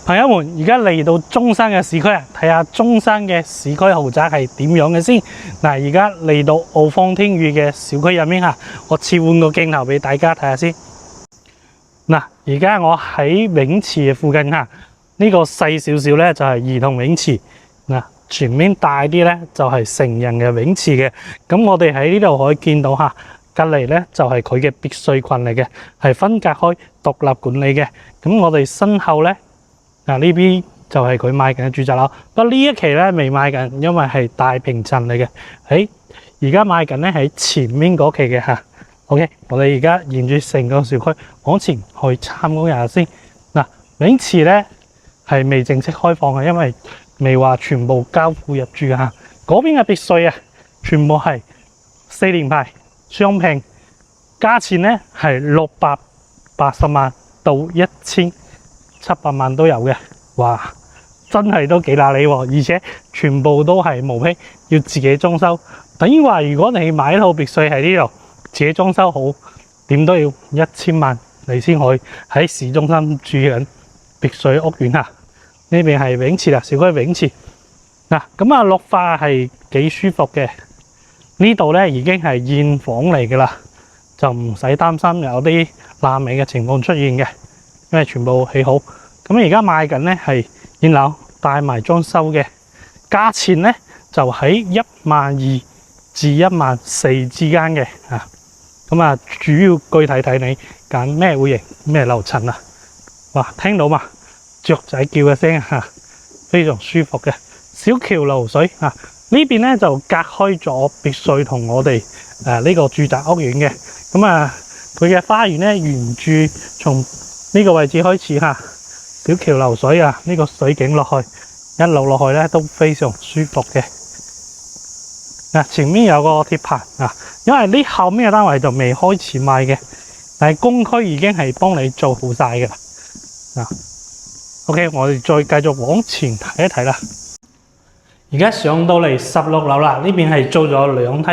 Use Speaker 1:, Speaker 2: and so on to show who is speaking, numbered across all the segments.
Speaker 1: 朋友們，而家嚟到中山嘅市區啊，睇下中山嘅市區豪宅係點樣嘅先。嗱，而家嚟到澳方天宇嘅小區入面嚇，我切換個鏡頭俾大家睇下先。嗱，而家我喺泳池嘅附近嚇，呢個細少少咧就係兒童泳池。嗱，前面大啲咧就係成人嘅泳池嘅。咁我哋喺呢度可以見到嚇，隔離咧就係佢嘅別墅群嚟嘅，係分隔開獨立管理嘅。咁我哋身後咧。嗱，呢邊就係佢賣緊嘅住宅樓，不過呢一期咧未賣緊，因為係大平層嚟嘅。而家賣緊咧喺前面嗰期嘅嚇。OK， 我哋而家沿住成個小區往前去參觀一下先。嗱，泳池咧係未正式開放嘅，因為未話全部交付入住嘅嚇。嗰邊嘅別墅啊，全部係4連排雙拼，價錢咧係680萬到1700萬都有嘅，哇！真係都幾嗱你喎，而且全部都係毛坯，要自己裝修。等於話，如果你買一套別墅喺呢度，自己裝修好，點都要1000萬，你先可以喺市中心住緊別墅屋苑啊！呢邊係泳池啦，小區泳池。嗱，咁啊綠化係幾舒服嘅。呢度咧已經係現房嚟噶啦，就唔使擔心有啲爛尾嘅情況出現嘅。因為全部起好，咁而家賣緊咧係現樓帶埋裝修嘅，價錢咧就喺12000至14000之間嘅啊。咁啊，主要具體睇你揀咩戶型、咩樓層啊。哇，聽到嘛？雀仔叫嘅聲啊，非常舒服嘅。小橋流水啊，呢邊咧就隔開咗別墅同我哋呢個住宅屋苑嘅。咁啊，佢嘅花園咧沿住從呢個位置開始嚇，小橋流水啊！呢個水景落去，一路落去咧都非常舒服嘅。嗱，前面有個鐵棚啊，因為呢後面嘅單位就未開始賣嘅，但係公區已經係幫你做好晒嘅啦。嗱，OK，我哋再繼續往前睇一睇啦。而家上到嚟16樓啦，呢邊係做咗2梯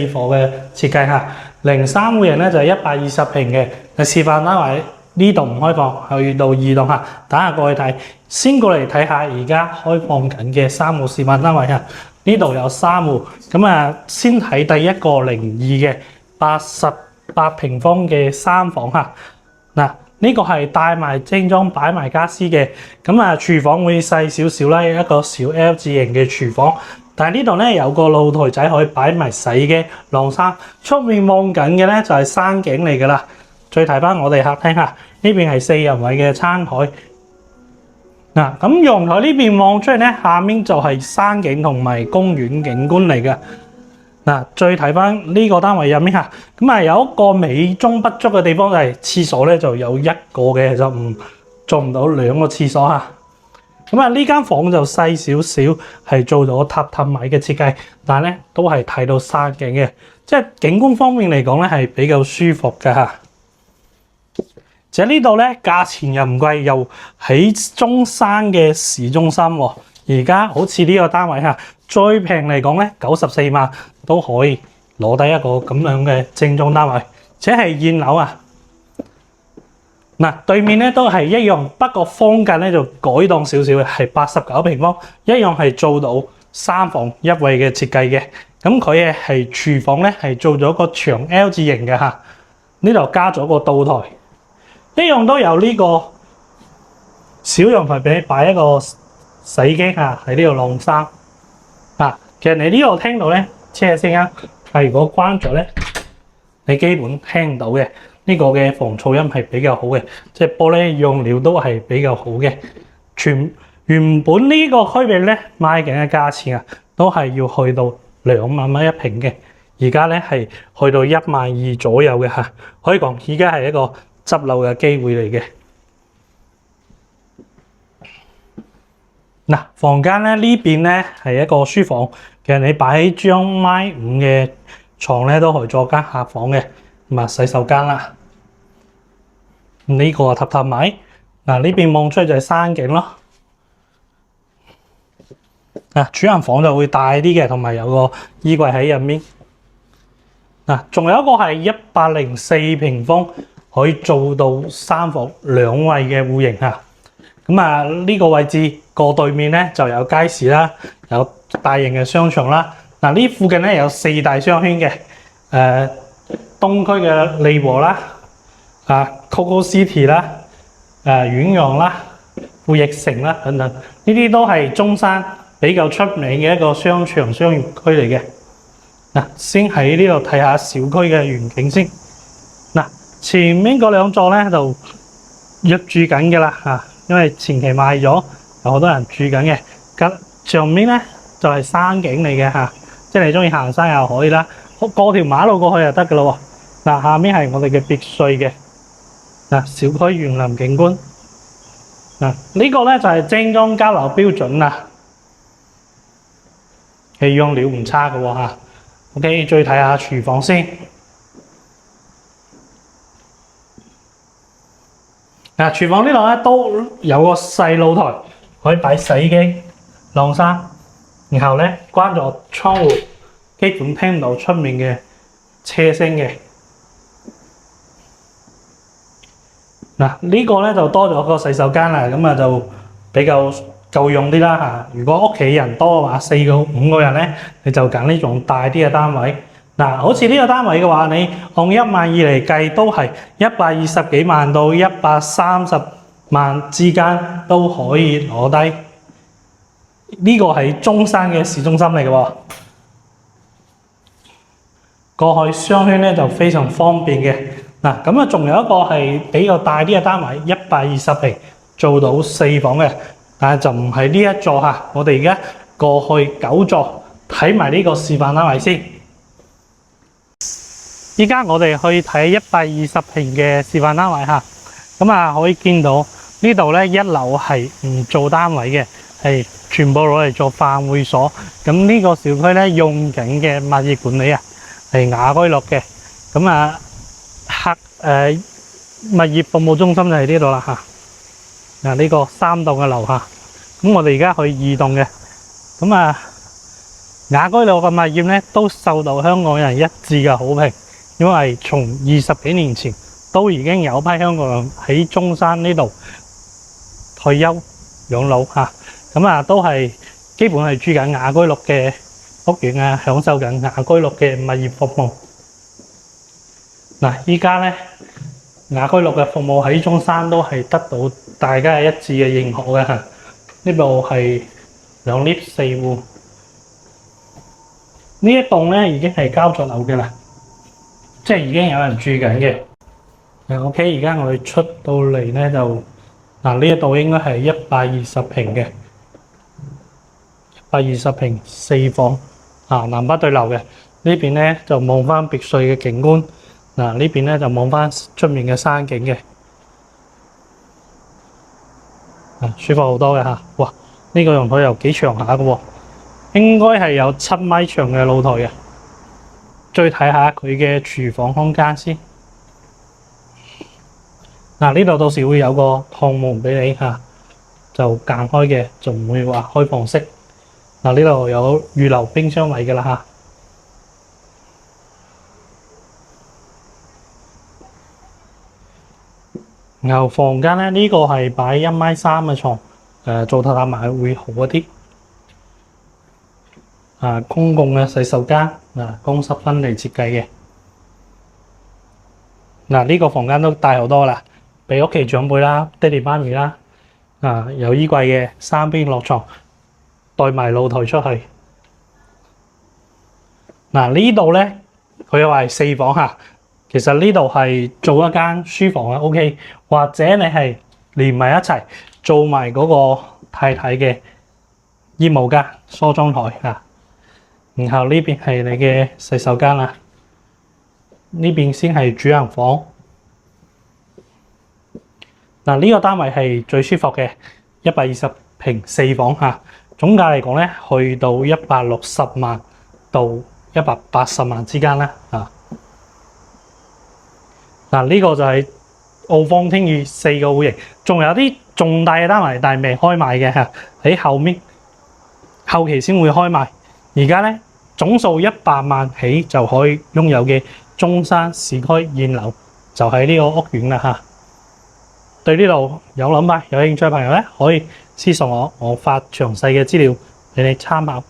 Speaker 1: 4伙嘅設計嚇，03戶型咧就係120平嘅，示範單位。呢度唔開放，去到2棟嚇，等下過去睇。先過嚟睇下而家開放緊嘅3戶示範單位嚇，呢度有3戶。咁啊，先睇第一個02嘅88平方嘅3房嚇。嗱，呢個係帶埋精裝擺埋家私嘅。咁啊，廚房會細少少啦，一個小 L 字型嘅廚房。但係呢度咧有個露台仔可以擺埋洗嘅晾衫。出面望緊嘅咧就係山景嚟㗎啦。再睇翻我哋客廳嚇，呢邊係4人位嘅餐台。嗱，咁陽台呢邊望出嚟咧，下面就係山景同埋公園景觀嚟嘅。嗱，再睇翻呢個單位入面嚇，咁啊有一個美中不足嘅地方就係廁所咧就有一個嘅，就做唔到2個廁所嚇。咁啊呢間房就細少少，係做咗榻榻米嘅設計，但係咧都係睇到山景嘅，即係景觀方面嚟講咧係比較舒服嘅嚇。就喺呢度咧，價錢又唔貴，又喺中山嘅市中心喎。而家好似呢個單位嚇，最平嚟講咧94萬都可以攞低一個咁樣嘅精裝單位，且係現樓啊。嗱，對面咧都係一樣，不過方格咧就改動少少嘅，係89平方，一樣係做到3房1衛嘅設計嘅。咁佢係廚房咧係做咗個長 L 字型嘅嚇，呢度加咗個灶台。一樣都有呢個小陽台俾你擺一個洗衣機嚇，喺呢度晾衫啊。其實你呢度聽到咧車嘅聲音，但如果關咗咧，你基本聽唔到嘅。呢個嘅防噪音係比較好嘅，即係玻璃用料都係比較好嘅。原本呢個區域咧賣緊嘅價錢啊，都係要去到2萬蚊一平嘅，而家咧係去到12000左右嘅嚇。可以講而家係一個執漏嘅機會嚟嘅。嗱，房間咧呢邊咧係一個書房，其實你擺喺張米5嘅床咧都可以做間客房嘅，同埋洗手間啦。呢個係榻榻米，嗱呢邊望出去就係山景咯。嗱，主人房就會大啲嘅，同埋有個衣櫃喺入面。嗱，仲有一個係104平方。可以做到3房2衛嘅戶型嚇，咁啊，呢個位置過對面咧就有街市啦，有大型嘅商場啦。嗱，呢附近咧有4大商圈嘅，東區嘅利和啦，Coco City 啦，遠洋啦、富益城啦等等，呢啲都係中山比較出名嘅一個商場商業區嚟嘅。嗱，先喺呢度睇下小區嘅遠景先。嗱，前面嗰兩座咧就入住緊嘅啦嚇，因為前期賣咗，有好多人住緊嘅。咁上面咧就係山景嚟嘅嚇，即係你中意行山又可以啦，過條馬路過去就得嘅咯喎。嗱，下面係我哋嘅別墅嘅。嗱，小區園林景觀。嗱，呢個咧就係精裝交樓標準啦，係用料唔差嘅喎嚇。OK， 再睇下廚房先。嗱，廚房呢度咧都有個細露台，可以擺洗衣機、晾衫，然後咧關咗窗戶，基本聽唔到出面嘅車聲嘅。嗱，呢個咧就多咗個洗手間啦，咁啊就比較夠用啲啦嚇。如果屋企人多嘅話，4個5個人咧，你就揀呢種大啲嘅單位。嗱，好似呢個單位嘅話，你按1萬2嚟計，都係120幾萬到130萬之間都可以攞低。呢個係中山嘅市中心嚟嘅喎。過去商圈咧就非常方便嘅。嗱，咁啊仲有一個係比較大啲嘅單位，120平做到4房嘅，但係就唔係呢一座嚇。我哋而家過去9座睇埋呢個示範單位先。依家我哋去睇120平嘅示範單位嚇，咁啊可以見到呢度咧1樓係唔做單位嘅，係全部攞嚟做飯會所。咁呢個小區咧用緊嘅物業管理啊係雅居樂嘅，咁啊物業服務中心就喺呢度啦嚇。嗱，呢個3棟嘅樓下，咁我哋而家去2棟嘅，咁啊雅居樂嘅物業咧都受到香港人一致嘅好評。因為從20幾年前都已經有批香港人喺中山呢度退休養老嚇，咁啊都係基本係住緊雅居樂嘅屋苑啊，享受緊雅居樂嘅物業服務。嗱，依家咧雅居樂嘅服務喺中山都係得到大家一致嘅認可嘅嚇。呢度係2 lift 4戶，呢一棟咧已經係交咗樓嘅啦。即係已經有人住緊嘅。OK， 而家我哋出到嚟咧就呢一度應該係120平嘅，120平4房南北對流嘅。呢邊咧就望翻別墅嘅景觀，呢邊咧就望翻出面嘅山景嘅，舒服好多嘅嚇。哇！呢個陽台又幾長下嘅喎，應該係有7米長嘅露台嘅。再睇下佢嘅廚房空間先。呢度到時會有個趟門俾你嚇，就間開嘅，就唔會話開放式。呢度有預留冰箱位嘅啦嚇。然後房間咧，呢個係擺1.3米嘅床，做榻榻米會好一啲。公共嘅洗手間，公室分離設計嘅。呢個房間都大好多啦，俾屋企長輩啦、爹哋媽咪啦，有衣櫃嘅，3邊落床，帶埋露台出去。呢度咧，佢又係4房嚇，其實呢度係做一間書房啊 ，OK， 或者你係連埋一齊做埋嗰個太太嘅衣帽間、梳妝台嚇。然後呢邊係你嘅洗手間啦，呢邊先係主人房。呢個單位係最舒服嘅，120平4房嚇，總價嚟講咧，去到160萬到180萬之間啦嚇。呢個就係澳方天宇4個戶型，仲有啲重大嘅單位，但係未開賣嘅嚇，喺後面後期先會開賣。而家咧總數100萬起就可以擁有嘅中山市區現樓，就喺呢個屋苑啦嚇。對呢度有諗法、有興趣嘅朋友咧，可以私信我，我發詳細嘅資料俾你參考。